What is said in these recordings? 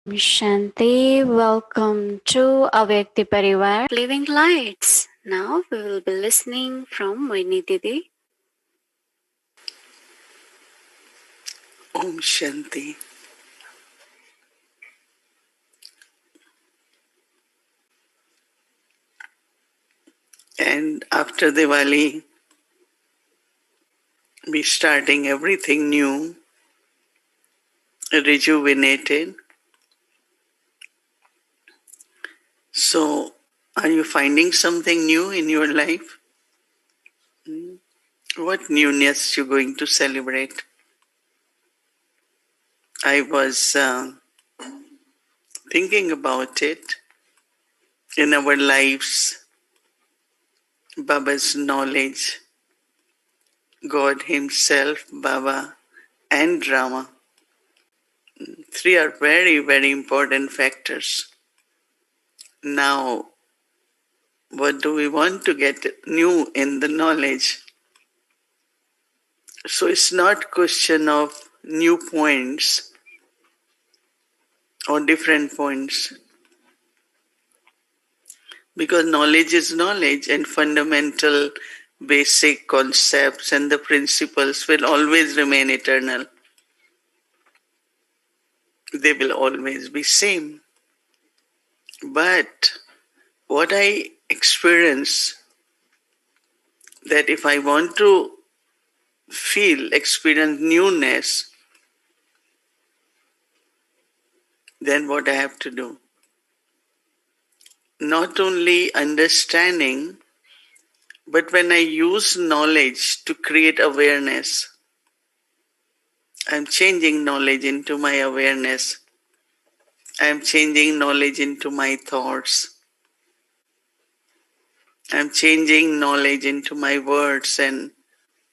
Shanti, welcome to Avyakti Parivar Living Lights. Now we will be listening from Mohini Didi. Om Shanti. And after Diwali, we starting everything new, rejuvenated. So, are you finding something new in your life? What newness you going to celebrate? I was thinking about it. In our lives, Baba's knowledge, God Himself, Baba, and Rama. Three are very, very important factors. Now, what do we want to get new in the knowledge? So it's not question of new points or different points, because knowledge is knowledge, and fundamental basic concepts and the principles will always remain eternal. They will always be same. But what I experience, that if I want to experience newness, then what I have to do? Not only understanding, but when I use knowledge to create awareness, I'm changing knowledge into my awareness. I'm changing knowledge into my thoughts. I'm changing knowledge into my words and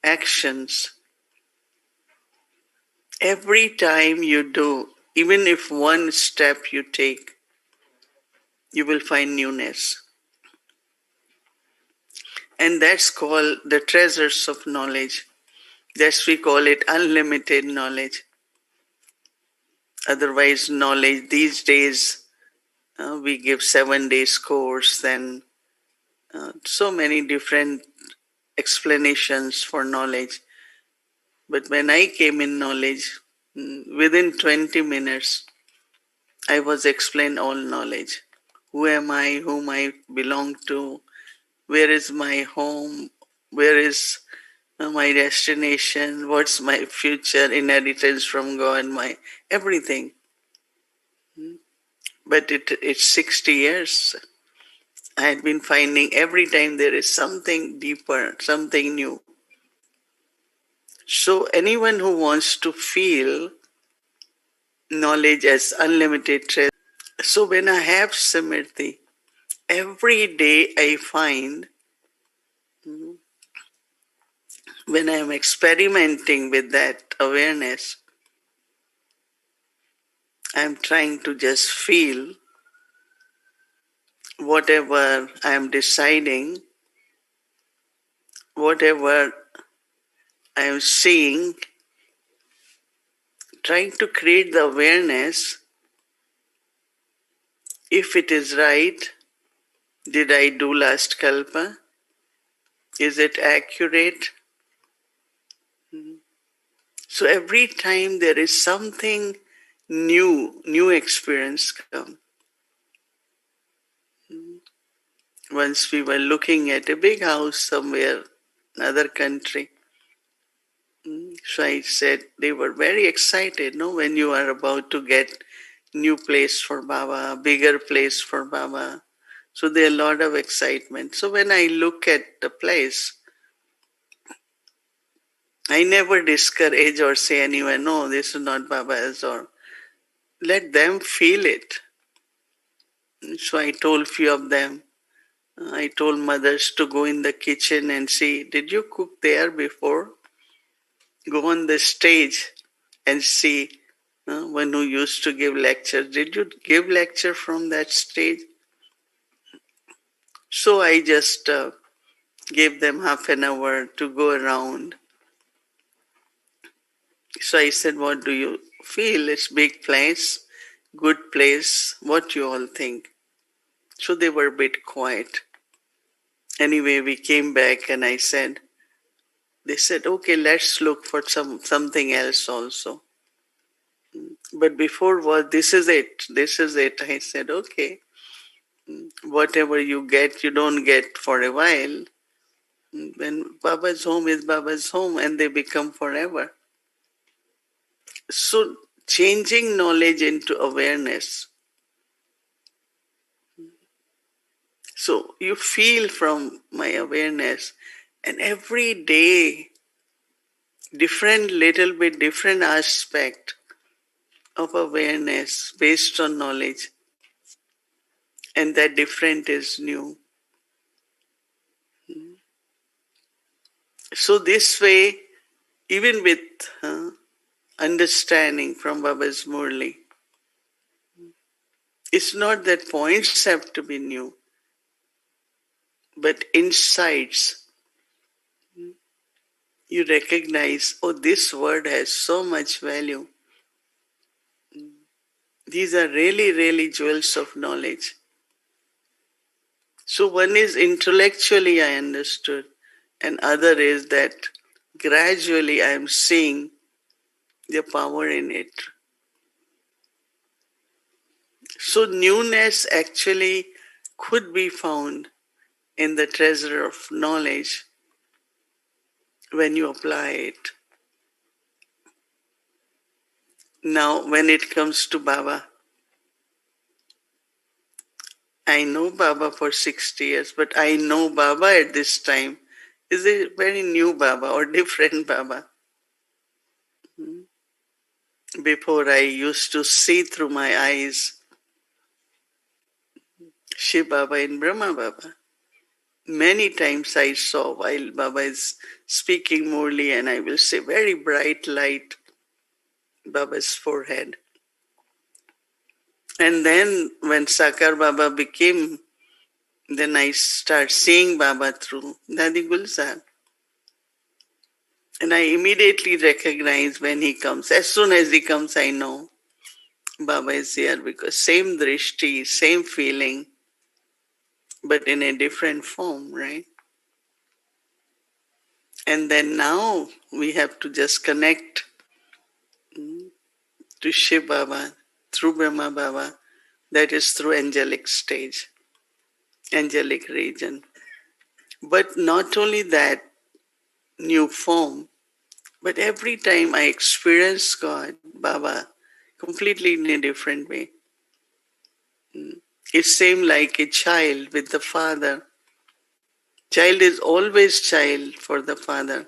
actions. Every time you do, even if one step you take, you will find newness. And that's called the treasures of knowledge. That's we call it unlimited knowledge. Otherwise, knowledge these days, we give 7 days course and so many different explanations for knowledge. But when I came in knowledge, within 20 minutes, I was explained all knowledge. Who am I, whom I belong to, where is my home, where is my destination, what's my future inheritance from God, my everything. But it's 60 years. I had been finding every time there is something deeper, something new. So anyone who wants to feel knowledge as unlimited treasure. So when I have Simriti, every day I find, when I am experimenting with that awareness, I am trying to just feel whatever I am deciding, whatever I am seeing, trying to create the awareness. If it is right, did I do last kalpa? Is it accurate? So every time there is something new experience come. Once we were looking at a big house somewhere, another country. So I said, they were very excited, no, when you are about to get new place for Baba, bigger place for Baba. So there are a lot of excitement. So when I look at the place, I never discourage or say anyone, no, this is not Baba's, or let them feel it. So I told few of them, I told mothers to go in the kitchen and see, did you cook there before? Go on the stage and see one who used to give lectures. Did you give lecture from that stage? So I just gave them half an hour to go around. So I said, what do you feel? It's a big place. good place. What you all think? So they were a bit quiet. Anyway, we came back and they said, okay, let's look for something else also. But before what, this is it. This is it. I said, okay, whatever you get, you don't get for a while. When Baba's home is Baba's home and they become forever. So changing knowledge into awareness. So you feel from my awareness, and every day, little bit different aspect of awareness based on knowledge, and that different is new. So this way, even with understanding from Baba's Murli, it's not that points have to be new, but insights. You recognize, oh, this word has so much value. These are really, really jewels of knowledge. So one is intellectually I understood, and other is that gradually I am seeing the power in it. So newness actually could be found in the treasure of knowledge when you apply it. Now, when it comes to Baba, I know Baba for 60 years, but I know Baba at this time is a very new Baba or different Baba. Before I used to see through my eyes Shiv Baba and Brahma Baba. Many times I saw while Baba is speaking Murli, and I will say very bright light Baba's forehead. And then when Sakar Baba became, then I start seeing Baba through Dadi Gulzar. And I immediately recognize when he comes. As soon as he comes, I know Baba is here, because same drishti, same feeling, but in a different form, right? And then now we have to just connect to Shiv Baba through Brahma Baba, that is through angelic stage, angelic region. But not only that new form, but every time I experience God, Baba, completely in a different way. It seems like a child with the father. Child is always child for the father.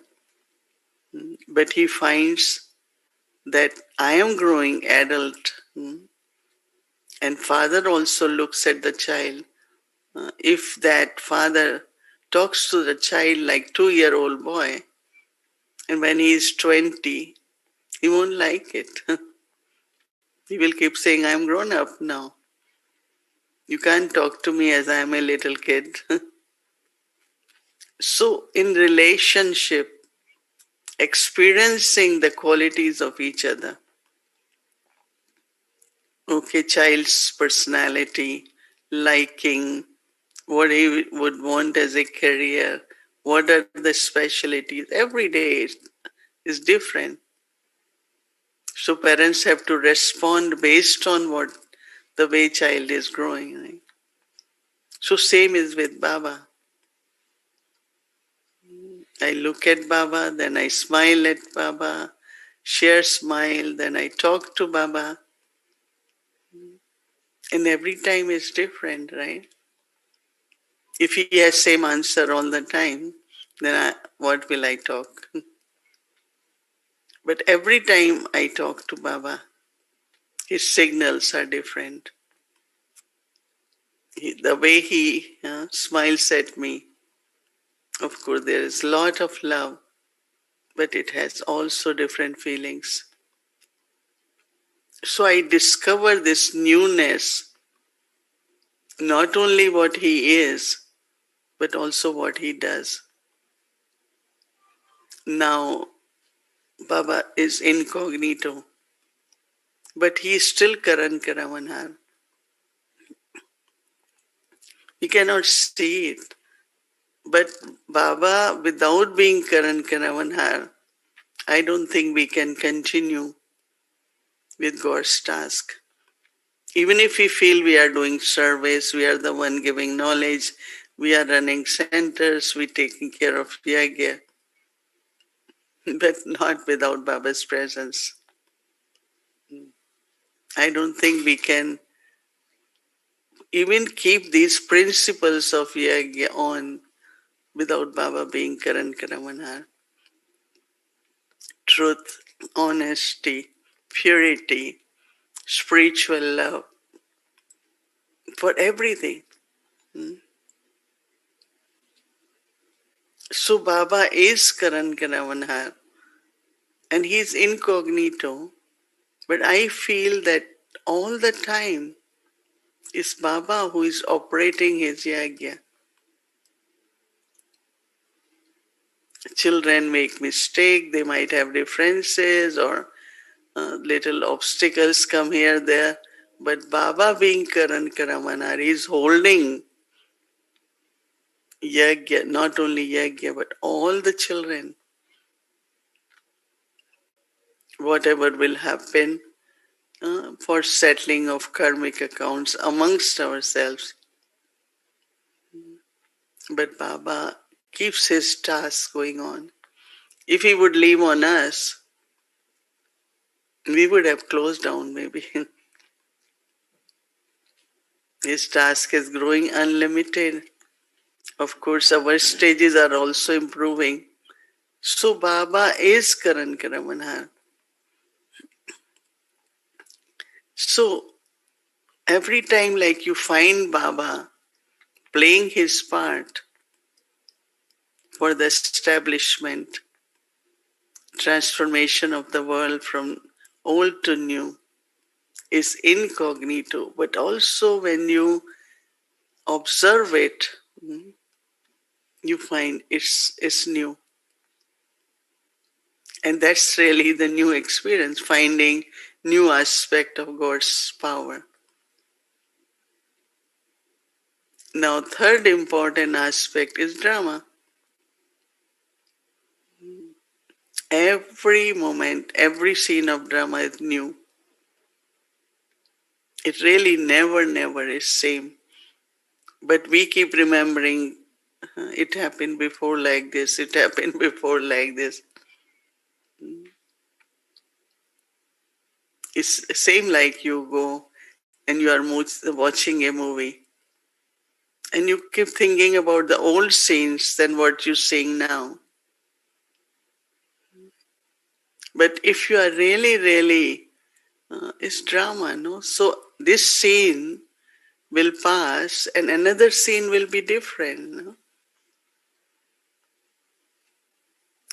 But he finds that I am growing adult. And father also looks at the child. If that father talks to the child like 2-year-old boy, and when he is 20, he won't like it. He will keep saying, I'm grown up now. You can't talk to me as I am a little kid. So in relationship, experiencing the qualities of each other. Okay, child's personality, liking, what he would want as a career, what are the specialties. Every day is different. So parents have to respond based on what the way child is growing. Right? So same is with Baba. I look at Baba, then I smile at Baba, share smile, then I talk to Baba. And every time is different, right? If he has same answer all the time, then what will I talk? But every time I talk to Baba, his signals are different. The way he smiles at me, of course, there is a lot of love, but it has also different feelings. So I discover this newness, not only what he is, but also what he does. Now, Baba is incognito. but he is still Karan Karavanhar. We cannot see it. But Baba, without being Karan Karavanhar, I don't think we can continue with God's task. Even if we feel we are doing service, we are the one giving knowledge, we are running centers, we taking care of yagya, but not without Baba's presence. I don't think we can even keep these principles of yagya on without Baba being Karan Karamanhar. Truth, honesty, purity, spiritual love, for everything. So Baba is Karan Karamanhar and he is incognito, but I feel that all the time is Baba who is operating his yagya. Children make mistake, they might have differences or little obstacles come here, there. But Baba being Karan Karamanar is holding yagya, not only yagya, but all the children. Whatever will happen for settling of karmic accounts amongst ourselves. But Baba keeps his task going on. If he would leave on us, we would have closed down maybe. His task is growing unlimited. Of course, our stages are also improving. So Baba is Karan Karamanhar. So every time like you find Baba playing his part for the establishment, transformation of the world from old to new, is incognito. But also when you observe it, you find it's new. And that's really the new experience, finding new aspect of God's power. Now, third important aspect is drama. Every moment, every scene of drama is new. It really never is same. But we keep remembering, it happened before like this, it happened before like this. It's same like you go and you are watching a movie and you keep thinking about the old scenes than what you're seeing now. But if you are really, it's drama, no? So this scene will pass and another scene will be different, no?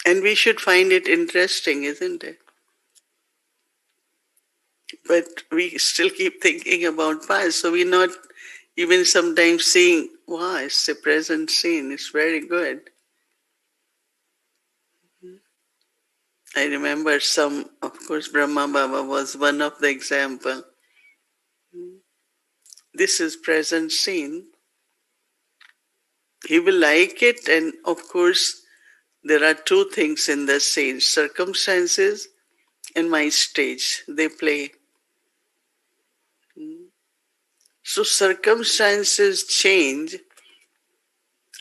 And we should find it interesting, isn't it? But we still keep thinking about past, so we're not even sometimes seeing, wow, it's a present scene, it's very good. I remember of course, Brahma Baba was one of the example. This is present scene. He will like it, and of course, there are two things in the scene, circumstances and my stage. They play. So circumstances change,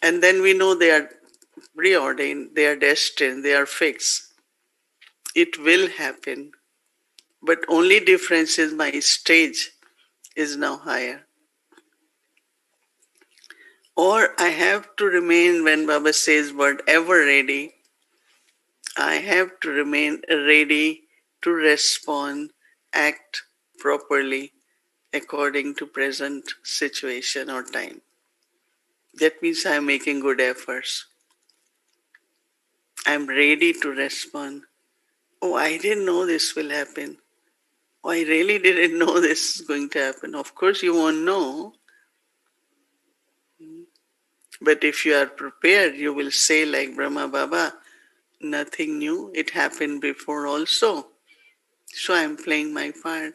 and then we know they are preordained, they are destined, they are fixed. It will happen. But only difference is my stage is now higher. Or I have to remain, when Baba says word ever ready, I have to remain ready to respond, act properly according to present situation or time. That means I am making good efforts. I am ready to respond. Oh, I didn't know this will happen. Oh, I really didn't know this is going to happen. Of course, you won't know. But if you are prepared, you will say like Brahma Baba, nothing new. It happened before also. So I am playing my part.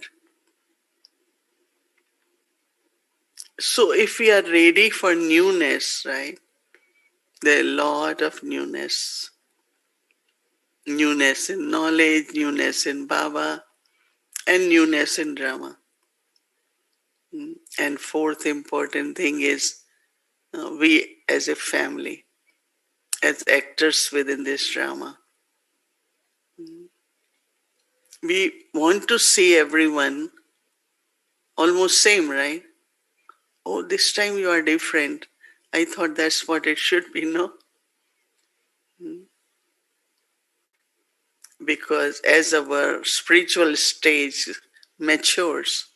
So if we are ready for newness, right? There are a lot of newness. Newness in knowledge, newness in Baba, and newness in drama. And fourth important thing is we as a family, as actors within this drama, we want to see everyone almost same, right? Oh, this time you are different. I thought that's what it should be, no? Because as our spiritual stage matures,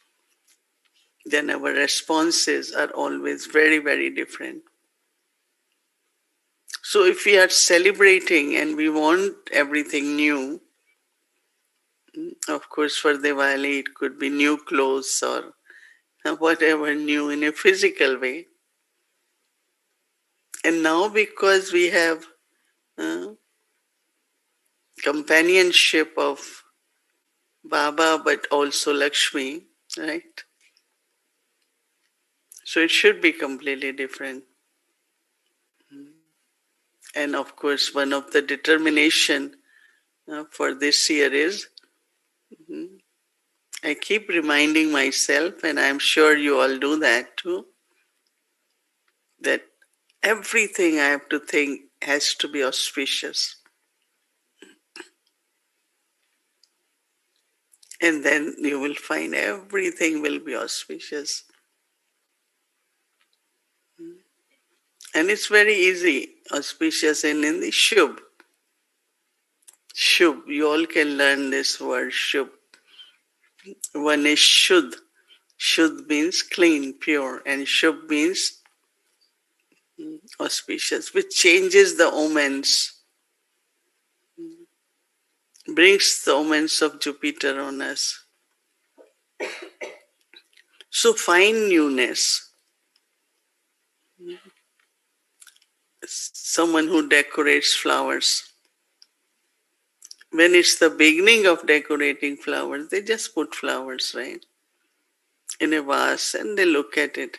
then our responses are always very, very different. So if we are celebrating and we want everything new, of course for Diwali it could be new clothes or whatever new in a physical way. And now because we have uh, companionship of Baba but also Lakshmi, right? So it should be completely different. And of course, one of the determination for this year is I keep reminding myself, and I'm sure you all do that too, that everything I have to think has to be auspicious. And then you will find everything will be auspicious. And it's very easy, auspicious and in the Shubh. Shubh, you all can learn this word Shubh. One is Shuddh. Shuddh means clean, pure, and Shubh means auspicious, which changes the omens, brings the omens of Jupiter on us. So find newness. Someone who decorates flowers. When it's the beginning of decorating flowers, they just put flowers, right, in a vase and they look at it.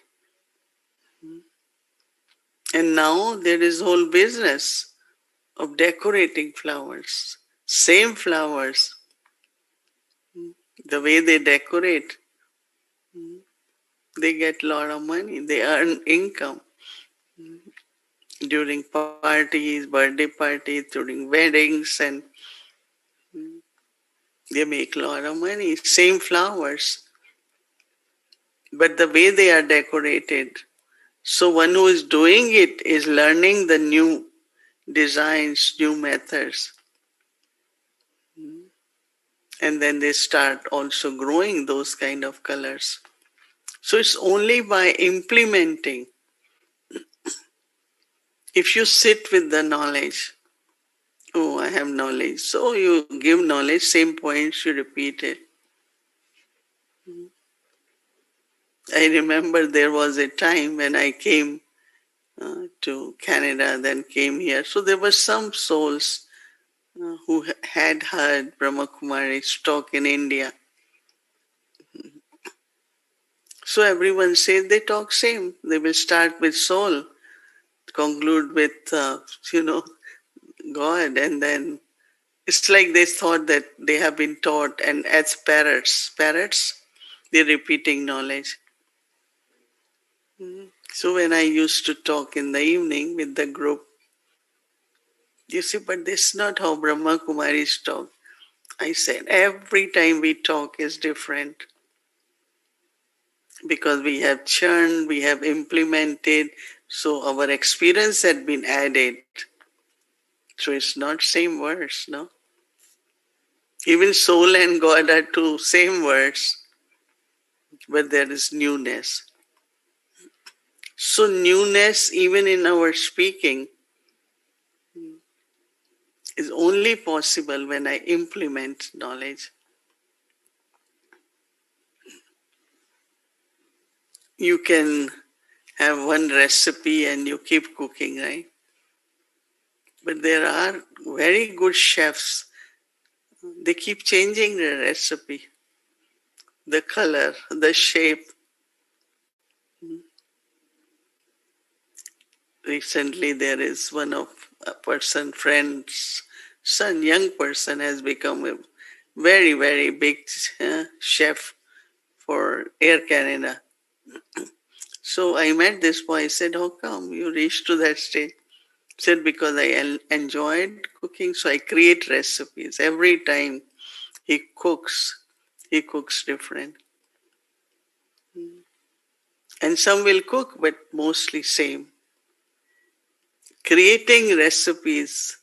And now there is whole business of decorating flowers. Same flowers, the way they decorate, they get a lot of money. They earn income during parties, birthday parties, during weddings, and they make a lot of money. Same flowers, but the way they are decorated. So one who is doing it is learning the new designs, new methods. And then they start also growing those kind of colors. So it's only by implementing. If you sit with the knowledge, oh, I have knowledge. So you give knowledge, same points, you repeat it. I remember there was a time when I came to Canada, then came here. So there were some souls who had heard Brahma Kumari's talk in India. So everyone says they talk same. They will start with soul, conclude with, God, and then it's like they thought that they have been taught, and as parrots, they're repeating knowledge. So when I used to talk in the evening with the group, you see, but this is not how Brahma Kumaris talk. I said, every time we talk is different because we have churned, we have implemented, so our experience had been added. So it's not same words, no? Even soul and God are two same words, but there is newness. So newness, even in our speaking, is only possible when I implement knowledge. You can have one recipe and you keep cooking, right? But there are very good chefs. They keep changing their recipe, the color, the shape. Recently, there is one of a person, friend's son, young person, has become a very, very big chef for Air Canada. So I met this boy. I said, "How come you reached to that stage?" He said, "Because I enjoyed cooking, so I create recipes. Every time he cooks different. And some will cook, but mostly same. Creating recipes,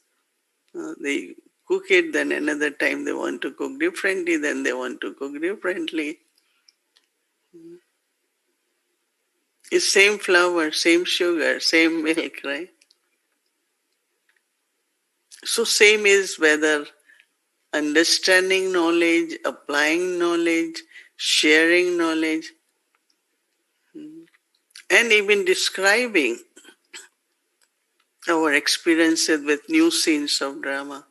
they cook it, then another time they want to cook differently, then they want to cook differently. It's same flour, same sugar, same milk, right? So same is whether understanding knowledge, applying knowledge, sharing knowledge, and even describing our experiences with new scenes of drama.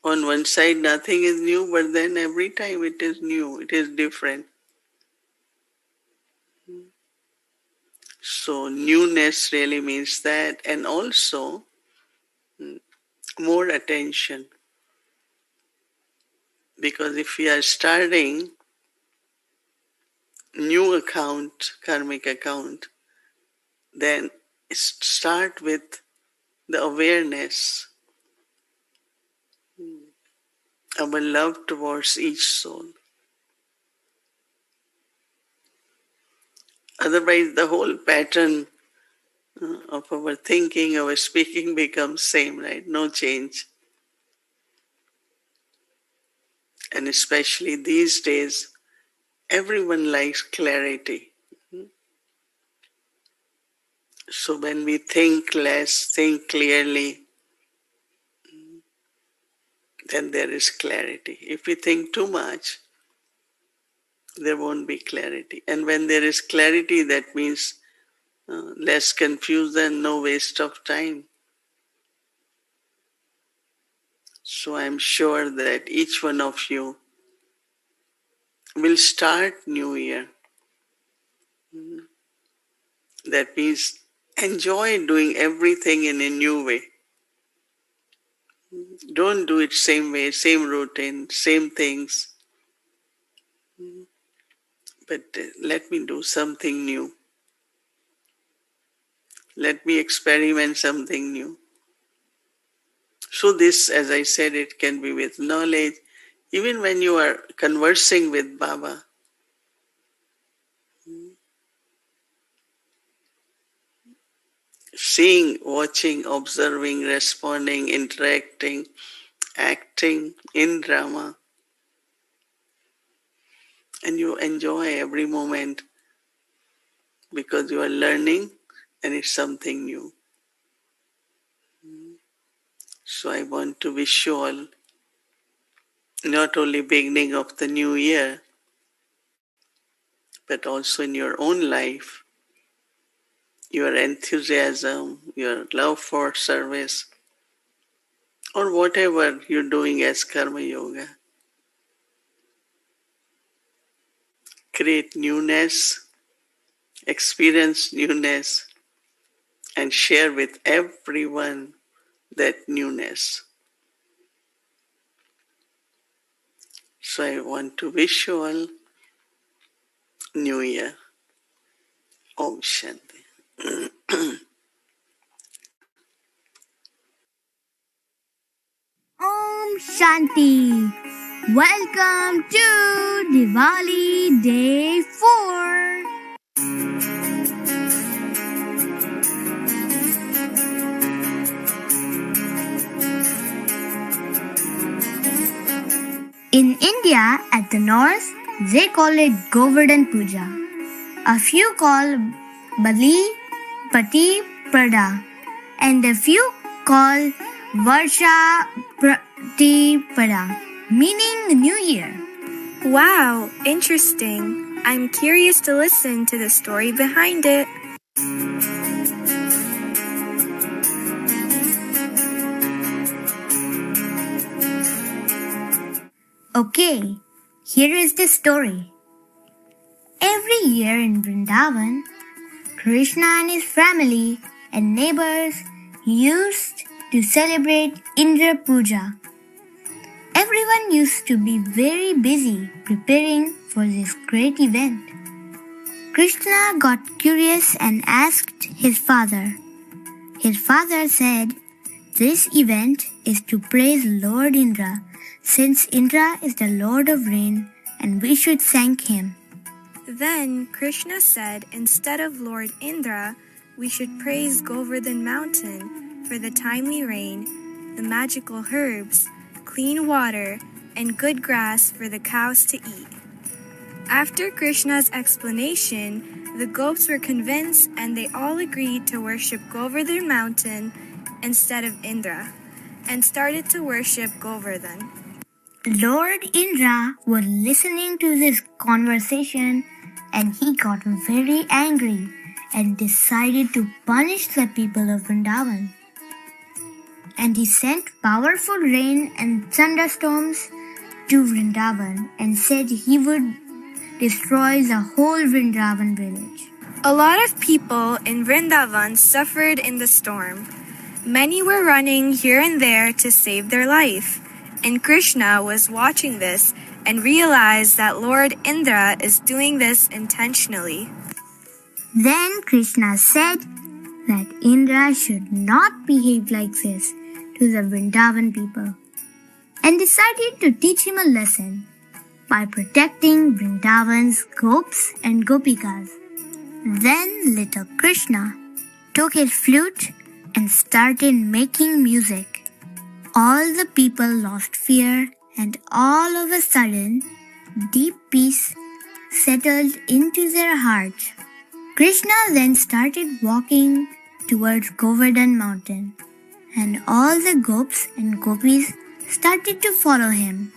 On one side, nothing is new, but then every time it is new, it is different. So, newness really means that, and also more attention. Because if we are starting new account, karmic account, then start with the awareness, our love towards each soul. Otherwise, the whole pattern of our thinking, our speaking becomes same, right? No change. And especially these days, everyone likes clarity. So when we think less, think clearly, then there is clarity. If we think too much, there won't be clarity. And when there is clarity, that means less confusion, no waste of time. So I'm sure that each one of you will start New Year. That means enjoy doing everything in a new way. Don't do it same way, same routine, same things. But let me do something new. Let me experiment something new. So this, as I said, it can be with knowledge. Even when you are conversing with Baba, seeing, watching, observing, responding, interacting, acting in drama, and you enjoy every moment because you are learning and it's something new. So I want to wish you all not only beginning of the new year, but also in your own life, your enthusiasm, your love for service, or whatever you're doing as karma yoga. Create newness, experience newness, and share with everyone that newness. So I want to wish you all New Year. Om Shanti. Om Shanti. Welcome to Diwali Day 4. In India, at the north, they call it Govardhan Puja. A few call Bali Pati Prada, and a few call Varsha Pratipada, meaning New Year. Wow, interesting. I'm curious to listen to the story behind it. Okay, here is the story. Every year in Vrindavan, Krishna and his family and neighbors used to celebrate Indra Puja. Everyone used to be very busy preparing for this great event. Krishna got curious and asked his father. His father said, "This event is to praise Lord Indra, since Indra is the Lord of rain and we should thank him." Then Krishna said, instead of Lord Indra, we should praise Govardhan Mountain for the timely rain, the magical herbs, clean water, and good grass for the cows to eat. After Krishna's explanation, the gopis were convinced and they all agreed to worship Govardhan Mountain instead of Indra, and started to worship Govardhan. Lord Indra was listening to this conversation and he got very angry and decided to punish the people of Vrindavan. And he sent powerful rain and thunderstorms to Vrindavan and said he would destroy the whole Vrindavan village. A lot of people in Vrindavan suffered in the storm. Many were running here and there to save their life, and Krishna was watching this and realized that Lord Indra is doing this intentionally. Then Krishna said that Indra should not behave like this to the Vrindavan people and decided to teach him a lesson by protecting Vrindavan's gopis and gopikas. Then little Krishna took his flute and started making music. All the people lost fear and all of a sudden deep peace settled into their hearts. Krishna then started walking towards Govardhan Mountain and all the gopis and gopis started to follow him.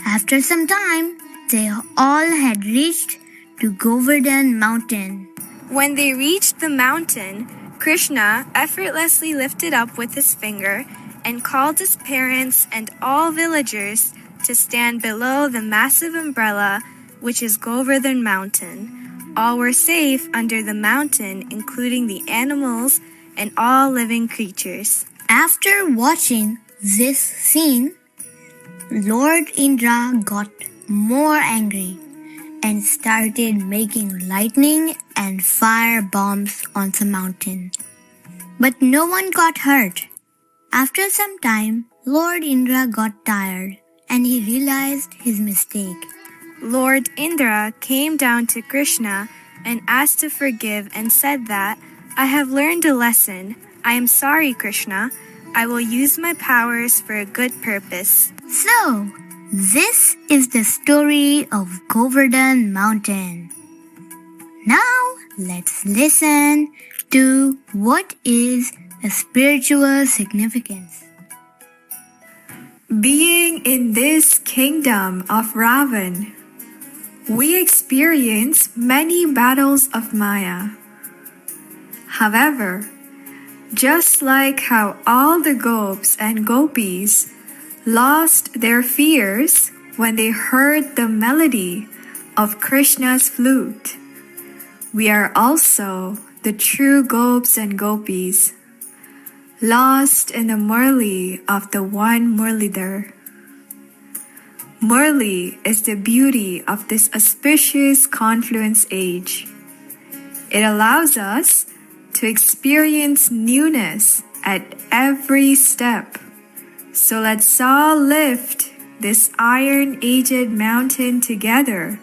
After some time, they all had reached to Govardhan Mountain. When they reached the mountain, Krishna effortlessly lifted up with his finger and called his parents and all villagers to stand below the massive umbrella, which is Govardhan Mountain. All were safe under the mountain, including the animals and all living creatures. After watching this scene, Lord Indra got more angry and started making lightning and fire bombs on the mountain. But no one got hurt. After some time, Lord Indra got tired and he realized his mistake. Lord Indra came down to Krishna and asked to forgive and said that, "I have learned a lesson. I am sorry, Krishna. I will use my powers for a good purpose." So, this is the story of Govardhan Mountain. Now, let's listen to what is the spiritual significance. Being in this kingdom of Ravan, we experience many battles of Maya. However, just like how all the gopis and gopis lost their fears when they heard the melody of Krishna's flute, we are also the true gopis and gopis, lost in the Murli of the one Murlidhar. Murli is the beauty of this auspicious confluence age. It allows us to experience newness at every step. So let's all lift this iron-aged mountain together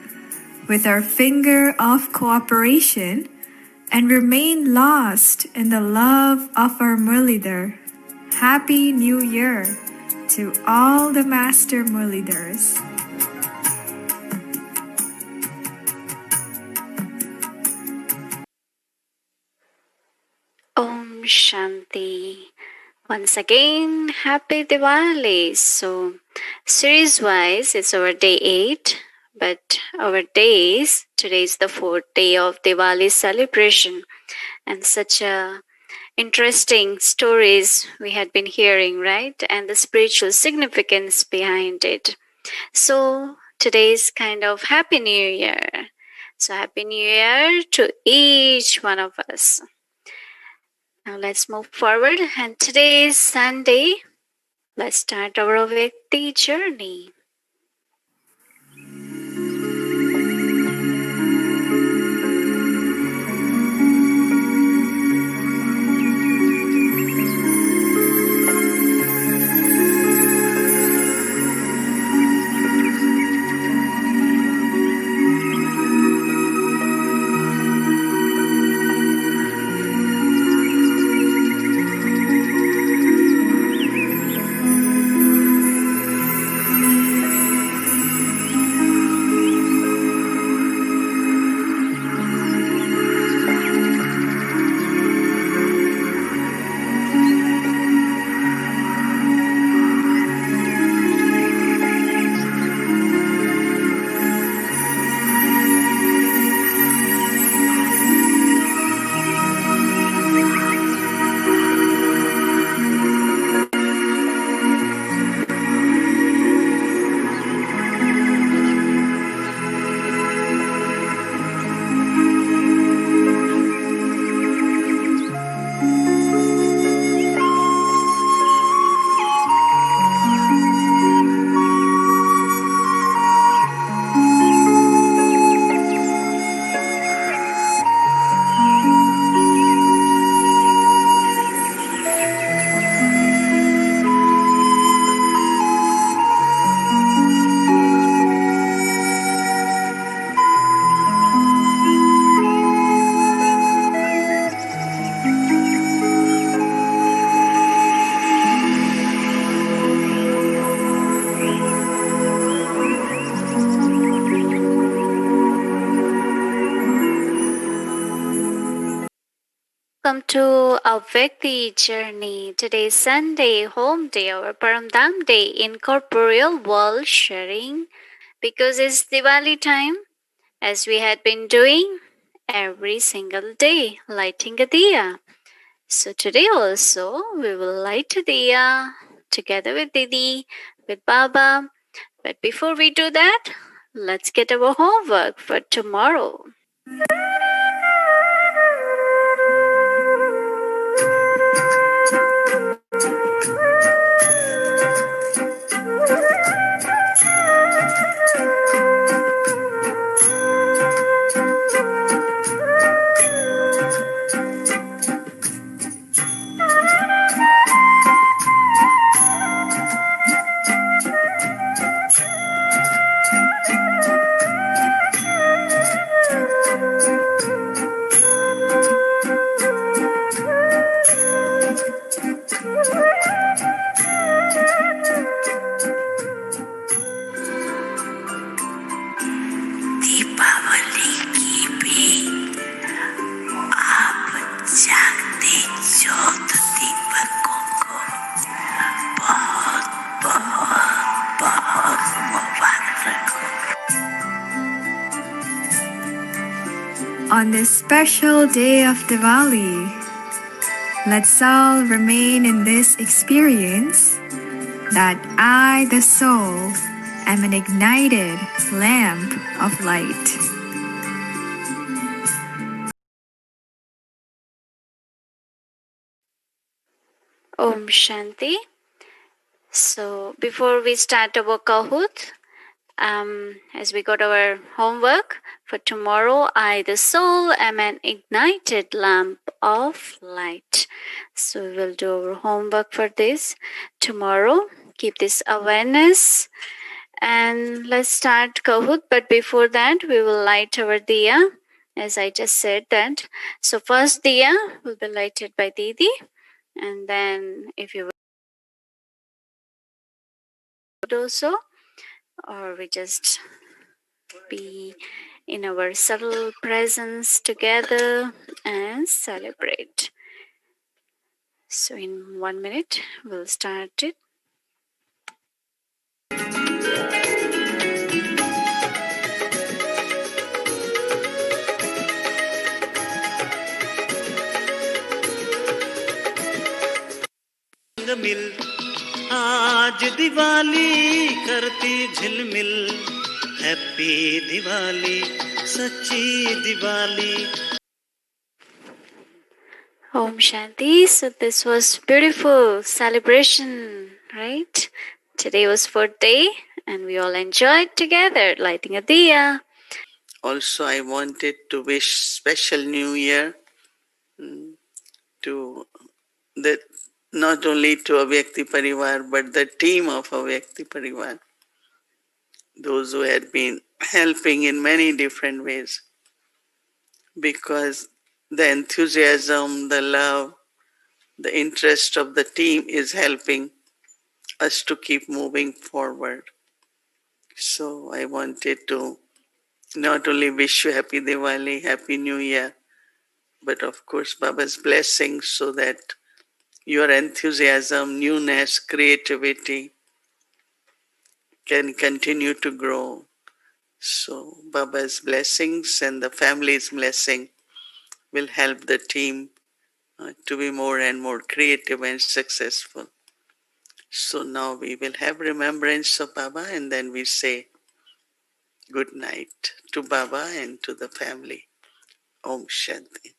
with our finger of cooperation and remain lost in the love of our Murlidhar. Happy New Year to all the Master Murlidhars. Om Shanti. Once again, happy Diwali. So, series-wise, it's our day 8, but our days, today is the 4th day of Diwali celebration. And such a interesting stories we had been hearing, right? And the spiritual significance behind it. So, today's kind of Happy New Year. So Happy New Year to each one of us. Now let's move forward. And today is Sunday. Let's start our Vyakti journey. Welcome to our Vyakti journey. Today is Sunday, home day, our Paramdam day in corporeal world sharing because it's Diwali time as we had been doing every single day, lighting a diya. So today also we will light a diya together with Didi, with Baba. But before we do that, let's get our homework for tomorrow. On this special day of Diwali, let's all remain in this experience that I, the soul, am an ignited lamp of light. Om Shanti. So before we start our Kahoot, as we got our homework for tomorrow, I, the soul, am an ignited lamp of light. So we will do our homework for this tomorrow. Keep this awareness and let's start Kahoot. But before that, we will light our diya, as I just said that. So first diya will be lighted by Didi, and then if you would also, or we just be in our subtle presence together and celebrate. So in 1 minute, we'll start it. मिल आज दिवाली करती झिलमिल happy Diwali सच्ची Diwali. Om Shanti. So this was beautiful celebration, right? Today was fourth day and we all enjoyed together lighting a diya. Also, I wanted to wish special New Year to the not only to Avyakti Parivar but the team of Avyakti Parivar, those who had been helping in many different ways, because the enthusiasm, the love, the interest of the team is helping us to keep moving forward. So I wanted to not only wish you Happy Diwali, Happy New Year, but of course Baba's blessings so that your enthusiasm, newness, creativity can continue to grow. So Baba's blessings and the family's blessing will help the team to be more and more creative and successful. So now we will have remembrance of Baba and then we say good night to Baba and to the family. Om Shanti.